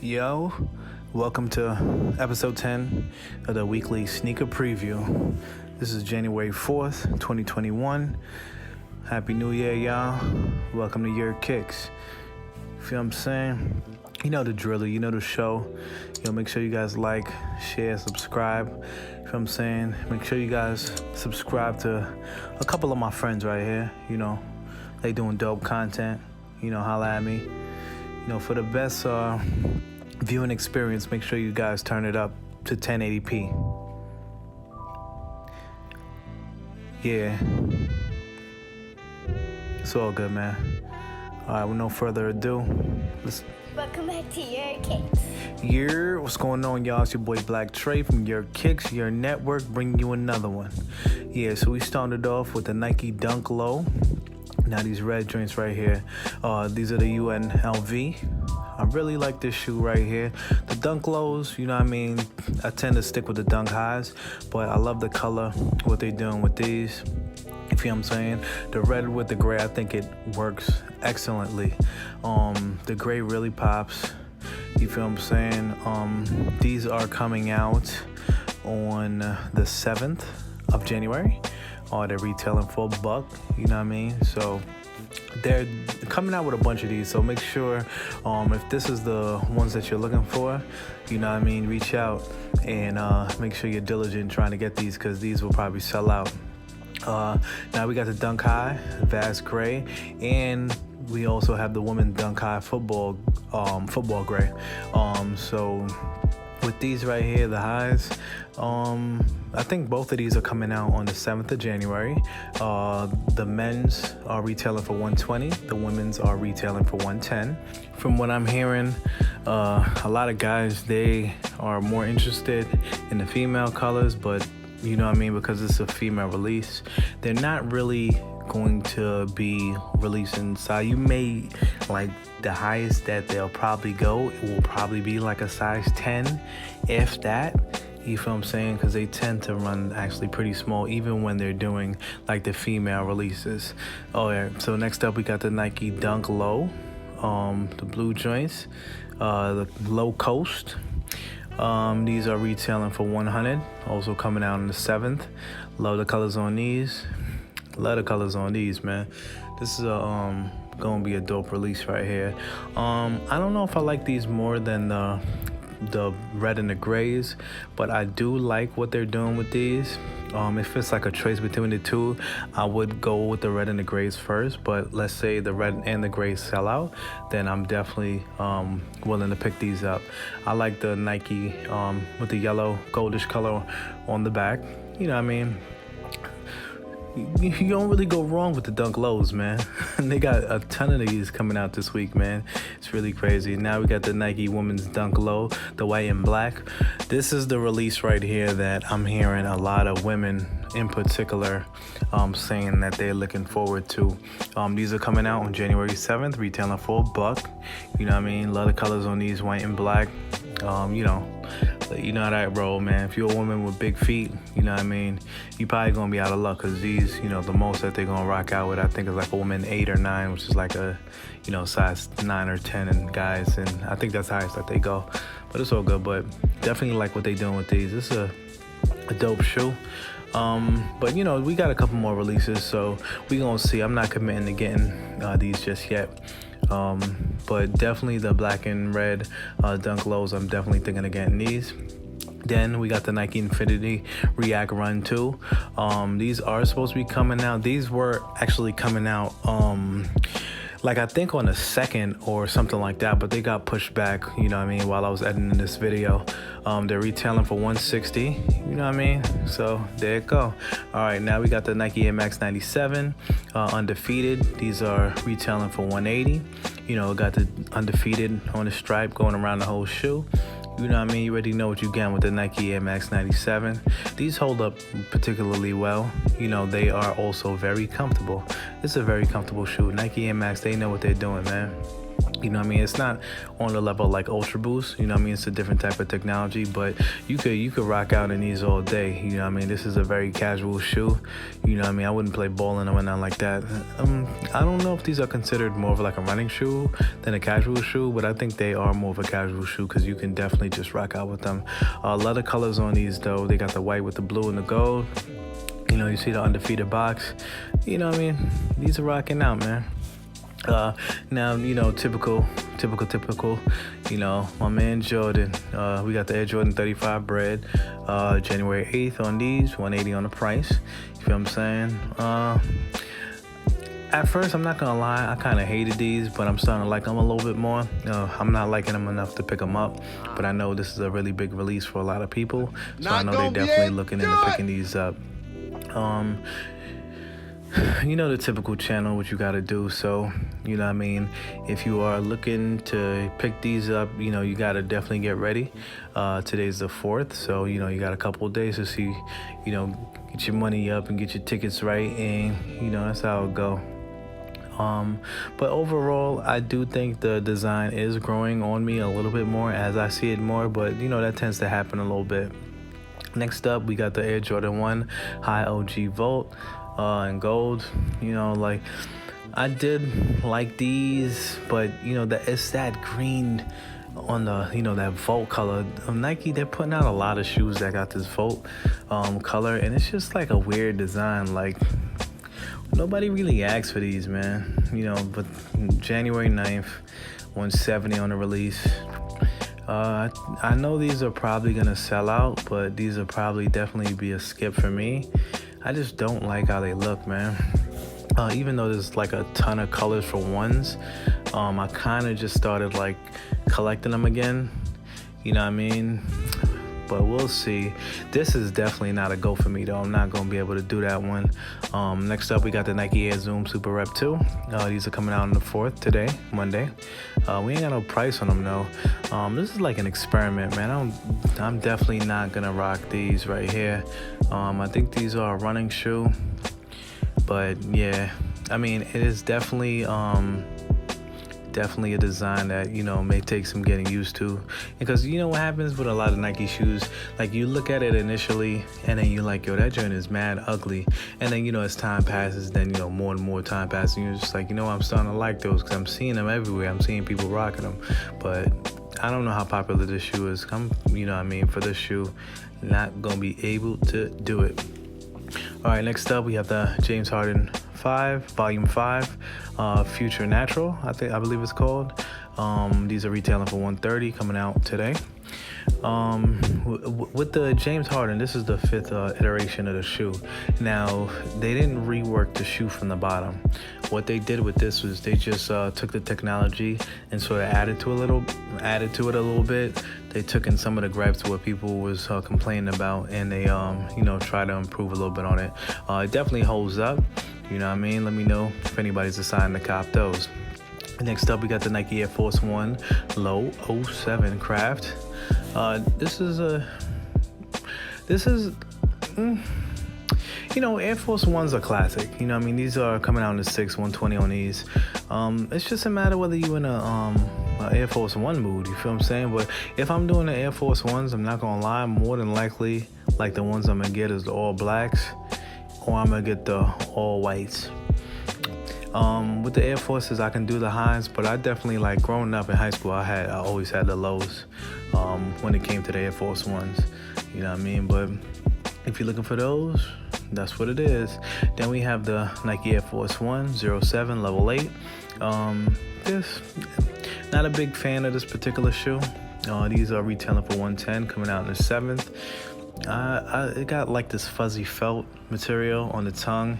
Yo, welcome to episode 10 of the weekly sneaker preview. This is January 4th, 2021. Happy New Year, y'all. Welcome to Your Kicks. Feel what I'm saying? You know the drill, you know the show. Make sure you guys like, share, subscribe. You know what I'm saying? Make sure you guys subscribe to a couple of my friends right here. They doing dope content. Holla at me. For the best viewing experience, make sure you guys turn it up to 1080p. Yeah. It's all good, man. All right, with no further ado, Welcome back to Your Kicks. Yeah, what's going on, y'all? It's your boy Black Trey from Your Kicks, Your Network, bringing you another one. Yeah, so we started off with the Nike Dunk Low. Now these red joints right here, these are the UNLV. I really like this shoe right here. The Dunk Lows, I tend to stick with the Dunk Highs, but I love the color, what they're doing with these. You feel what I'm saying? The red with the gray, I think it works excellently. The gray really pops. You feel what I'm saying? These are coming out on the 7th of January. They're retailing for $1, So they're coming out with a bunch of these. So make sure if this is the ones that you're looking for, reach out and make sure you're diligent trying to get these, because these will probably sell out. Now we got the Dunk High, Vast Gray, and we also have the Women Dunk High football gray. So with these right here, the highs, I think both of these are coming out on the 7th of January. The men's are retailing for $120. The women's are retailing for $110. From what I'm hearing, a lot of guys, they are more interested in the female colors, but because it's a female release, they're not really going to be releasing size. You may, like, the highest that they'll probably go, it will probably be like a size 10, if that. You feel what I'm saying? Because they tend to run actually pretty small, even when they're doing like the female releases. So next up we got the Nike Dunk Low, the blue joints, the Low Coast. These are retailing for $100, also coming out on the 7th. Love the colors on these. Love the colors on these, man. This is gonna be a dope release right here. I don't know if I like these more than the red and the grays, but I do like what they're doing with these. If it's like a choice between the two, I would go with the red and the grays first, but let's say the red and the grays sell out, then I'm definitely willing to pick these up. I like the Nike with the yellow goldish color on the back. You don't really go wrong with the Dunk Lows, man. They got a ton of these coming out this week, man. It's really crazy. Now we got the Nike Women's Dunk Low, the white and black. This is the release right here that I'm hearing a lot of women in particular saying that they're looking forward to. These are coming out on January 7th, retailing for $1. Love the colors on these, white and black. You know how that roll, man. If you're a woman with big feet, you probably gonna be out of luck, because these, the most that they're gonna rock out with, I think, is like a woman 8 or 9, which is like a, size 9 or 10 in guys, and I think that's the highest that they go. But it's all good. But definitely like what they doing with these. This is a dope shoe. But we got a couple more releases, so we gonna see. I'm not committing to getting these just yet. But definitely the black and red Dunk Lows, I'm definitely thinking of getting these. Then we got the Nike Infinity React Run 2. These are supposed to be coming out. These were actually coming out I think on the 2nd or something like that, but they got pushed back, while I was editing this video. They're retailing for $160, so there it go. All right, now we got the Nike Air Max 97 Undefeated. These are retailing for $180. Got the Undefeated on the stripe going around the whole shoe. You already know what you get with the Nike Air Max 97. These hold up particularly well. They are also very comfortable. It's a very comfortable shoe. Nike Air Max, they know what they're doing, man. You know what I mean? It's not on the level like Ultra Boost. You know what I mean? It's a different type of technology, but you could rock out in these all day. You know what I mean? This is a very casual shoe. You know what I mean? I wouldn't play ball in them or nothing like that. I don't know if these are considered more of like a running shoe than a casual shoe, but I think they are more of a casual shoe because you can definitely just rock out with them. Leather colors on these though. They got the white with the blue and the gold. You know, you see the undefeated box. You know what I mean? These are rocking out, man. Now, you know, typical, you know, my man Jordan, we got the Air Jordan 35 bread, January 8th on these, $180 on the price. You feel what I'm saying? At first, I'm not gonna lie, I kind of hated these, but I'm starting to like them a little bit more. I'm not liking them enough to pick them up, but I know this is a really big release for a lot of people, so I know they're definitely looking into picking these up. You know the typical channel, what you gotta do. So, you know what I mean, if you are looking to pick these up, you know, you gotta definitely get ready. Today's the 4th, so, you know, you got a couple of days to see, you know, get your money up and get your tickets right, and, you know, that's how it go. But overall, I do think the design is growing on me a little bit more as I see it more, but, you know, that tends to happen a little bit. Next up, we got the Air Jordan 1 High OG Volt. In gold. You know, like, I did like these, but you know, it's that green on the, you know, that Volt color. Nike, they're putting out a lot of shoes that got this Volt color, and it's just like a weird design. Like, nobody really asked for these, man. You know, but January 9th, 170 on the release. I know these are probably gonna sell out, but these will probably definitely be a skip for me. I just don't like how they look, man. Even though there's like a ton of colors for ones, I kind of just started like collecting them again. You know what I mean? But we'll see. This is definitely not a go for me though. I'm not gonna be able to do that one. Next up, we got the Nike Air Zoom Super Rep 2. These are coming out on the 4th today, Monday. We ain't got no price on them though. This is like an experiment, man. I'm definitely not gonna rock these right here. I think these are a running shoe, but yeah, I mean, it is definitely a design that, you know, may take some getting used to, because you know what happens with a lot of Nike shoes, like you look at it initially and then you're like, yo, that joint is mad ugly, and then, you know, as time passes, then, you know, more and more time passes, and you're just like, you know, I'm starting to like those because I'm seeing them everywhere. I'm seeing people rocking them, but I don't know how popular this shoe is. You know what I mean, for this shoe, not gonna be able to do it. All right, next up we have the James Harden 5, Volume 5, Future Natural, I believe it's called. These are retailing for $130, coming out today. With the James Harden, this is the 5th iteration of the shoe. Now, they didn't rework the shoe from the bottom. What they did with this was they just took the technology and sort of added to it a little bit. They took in some of the gripes what people was complaining about, and they you know, try to improve a little bit on it. It definitely holds up. You know what I mean? Let me know if anybody's deciding to cop those. Next up, we got the Nike Air Force 1 Low 07 Craft. This is you know, Air Force 1's a classic. You know what I mean? These are coming out in the 6, 120 on these. It's just a matter whether you in a Air Force 1 mood, you feel what I'm saying? But if I'm doing the Air Force 1s, I'm not gonna lie, more than likely, like the ones I'm gonna get is the all blacks, or I'm gonna get the all whites. With the Air Forces, I can do the highs, but I definitely, like, growing up in high school, I always had the lows when it came to the Air Force 1s. You know what I mean? But if you're looking for those, that's what it is. Then we have the Nike Air Force 1 07 Level 8. Not a big fan of this particular shoe. These are retailing for $110, coming out in the 7th. It got like this fuzzy felt material on the tongue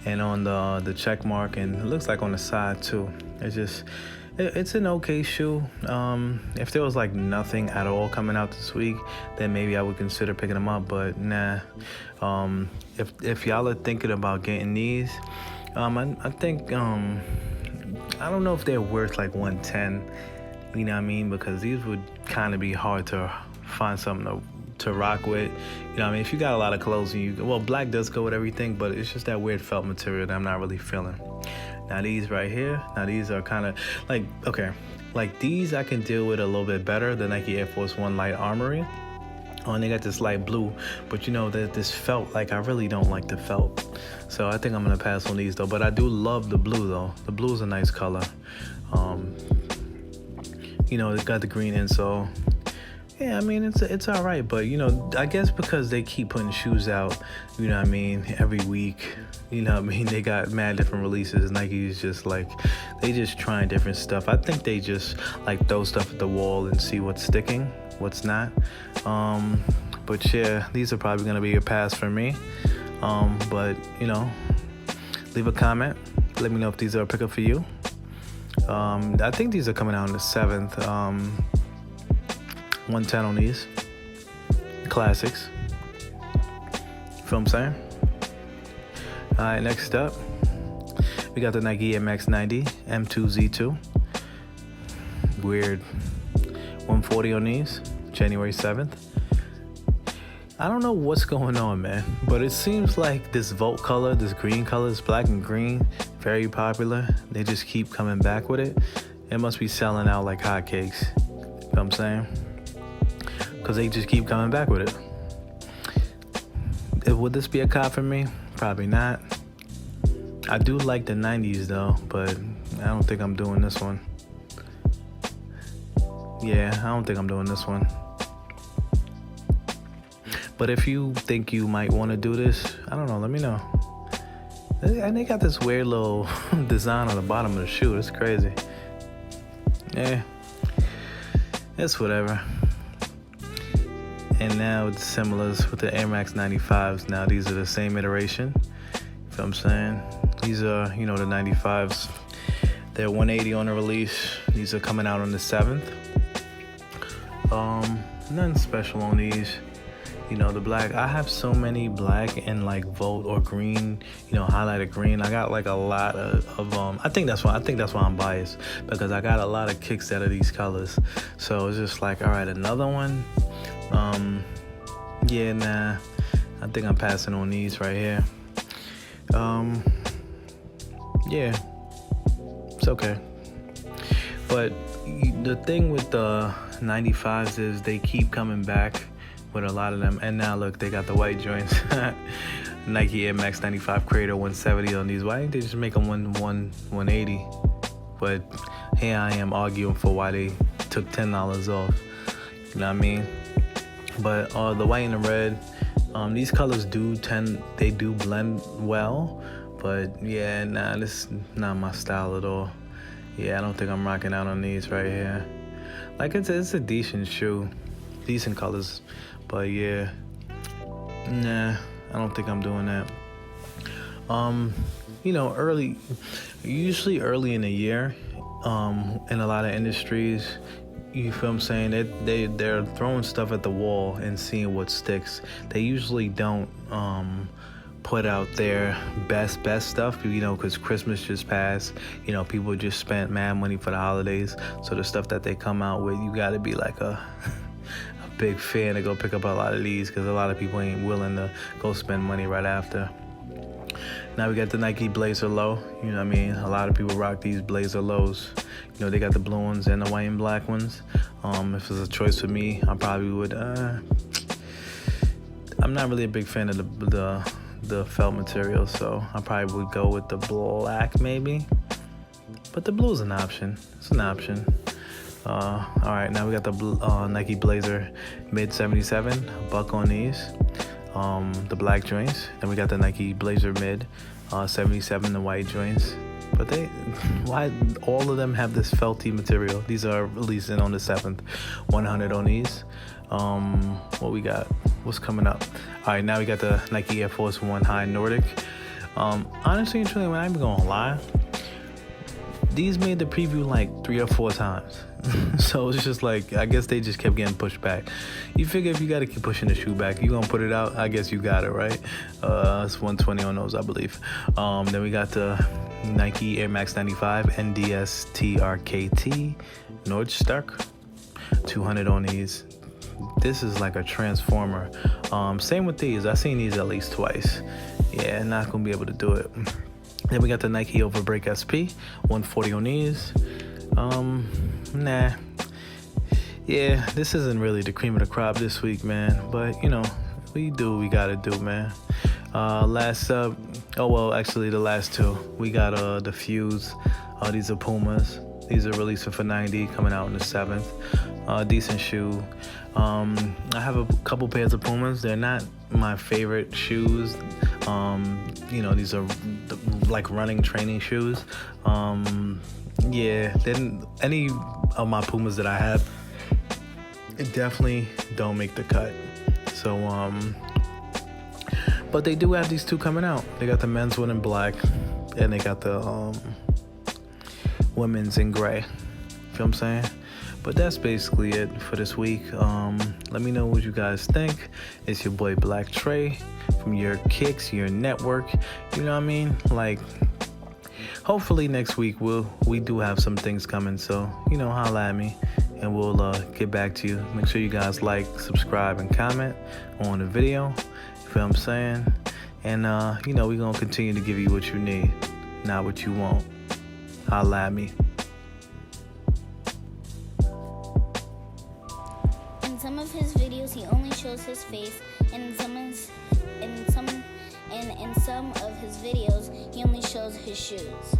and on the check mark, and it looks like on the side too. It's an okay shoe. If there was like nothing at all coming out this week, then maybe I would consider picking them up, but nah. If y'all are thinking about getting these, I think I don't know if they're worth like $110, you know what I mean, because these would kind of be hard to find something to rock with. You know what I mean? If you got a lot of clothes and well, black does go with everything, but it's just that weird felt material that I'm not really feeling. Now these right here, these are kind of like, okay, Like these I can deal with a little bit better, the Nike Air Force One Light Armory. Oh, and they got this light blue, but you know that this felt, like I really don't like the felt. So I think I'm gonna pass on these though, but I do love the blue though. The blue is a nice color. You know, it's got the green insole. Yeah, I mean, it's all right, but you know, I guess because they keep putting shoes out, you know what I mean, every week, you know what I mean, they got mad different releases. Nike's just like, they just trying different stuff. I think they just like throw stuff at the wall and see what's sticking, what's not. But yeah, these are probably gonna be a pass for me. But you know, leave a comment. Let me know if these are a pickup for you. I think these are coming out on the 7th. 110 on these. Classics. Feel what I'm saying? Alright, next up, we got the Nike MX90 M2Z2. Weird. 140 on these. January 7th. I don't know what's going on, man, but it seems like this Volt color, this green color, this black and green, very popular. They just keep coming back with it. It must be selling out like hotcakes. You know what I'm saying? Because they just keep coming back with it. Would this be a cop for me? Probably not. I do like the 90s though, but I don't think I'm doing this one. Yeah, I don't think I'm doing this one. But if you think you might want to do this, I don't know, let me know. And they got this weird little design on the bottom of the shoe. It's crazy. Yeah, it's whatever. And now it's similars with the Air Max 95s. Now these are the same iteration. You know what I'm saying? These are, you know, the 95s. They're 180 on the release. These are coming out on the 7th. Nothing special on these. You know, the black, I have so many black and like Volt or green, you know, highlighted green. I got like a lot of I think that's why I'm biased, because I got a lot of kicks out of these colors. So it's just like, all right, another one. Yeah, nah, I think I'm passing on these right here. Yeah, it's okay. But the thing with the 95s is they keep coming back with a lot of them. And now look, they got the white joints. Nike Air Max 95 Creator 170 on these. Why didn't they just make them 180? But here I am arguing for why they took $10 off. You know what I mean? But the white and the red, these colors do blend well. But yeah, nah, this is not my style at all. Yeah, I don't think I'm rocking out on these right here. Like it's a decent shoe, decent colors. But yeah, nah, I don't think I'm doing that. You know, usually early in the year, in a lot of industries, you feel what I'm saying, they're throwing stuff at the wall and seeing what sticks. They usually don't put out their best stuff, you know, because Christmas just passed. You know, people just spent mad money for the holidays. So the stuff that they come out with, you gotta be like a big fan to go pick up a lot of these, because a lot of people ain't willing to go spend money right after. Now we got the Nike Blazer Low. You know what I mean? A lot of people rock these Blazer Lows. You know, they got the blue ones and the white and black ones. If it's a choice for me, I probably would. I'm not really a big fan of the felt material, so I probably would go with the black maybe. But the blue is an option. It's an option. All right, now we got the Nike Blazer Mid 77, $1 on these, the black joints. Then we got the Nike Blazer Mid 77, the white joints. But why all of them have this felty material? These are releasing on the 7th, 100 on these. What we got? What's coming up? All right, now we got the Nike Air Force One High Nordic. Honestly and truly, I'm not even gonna lie, these made the preview like 3 or 4 times. So it's just like, I guess they just kept getting pushed back. You figure if you gotta keep pushing the shoe back, you gonna put it out, I guess you got it, right? It's 120 on those, I believe. Then we got the Nike Air Max 95 NDS TRKT Nordstark, 200 on these. This is like a transformer. Same with these. I've seen these at least twice. Yeah, not gonna be able to do it. Then we got the Nike Overbreak SP, 140 on these. nah. Yeah, this isn't really the cream of the crop this week, man. But, you know, we do what we gotta do, man. Last up, actually the last two. We got the Fuse. These are Pumas. These are releasing for 90, coming out on the 7th. Decent shoe. I have a couple pairs of Pumas. They're not my favorite shoes. You know, these are like running training shoes. Yeah, then any of my Pumas that I have, it definitely don't make the cut. So, but they do have these two coming out. They got the men's one in black, and they got the women's in gray. Feel what I'm saying? But that's basically it for this week. Let me know what you guys think. It's your boy Black Trey from Your Kicks, Your Network. You know what I mean? Like, hopefully next week we do have some things coming. So, you know, holla at me and we'll get back to you. Make sure you guys like, subscribe, and comment on the video. You feel what I'm saying? And, you know, we're going to continue to give you what you need, not what you want. Holla at me. In some of his videos, he only shows his face, and in some of his videos, he only shows his shoes.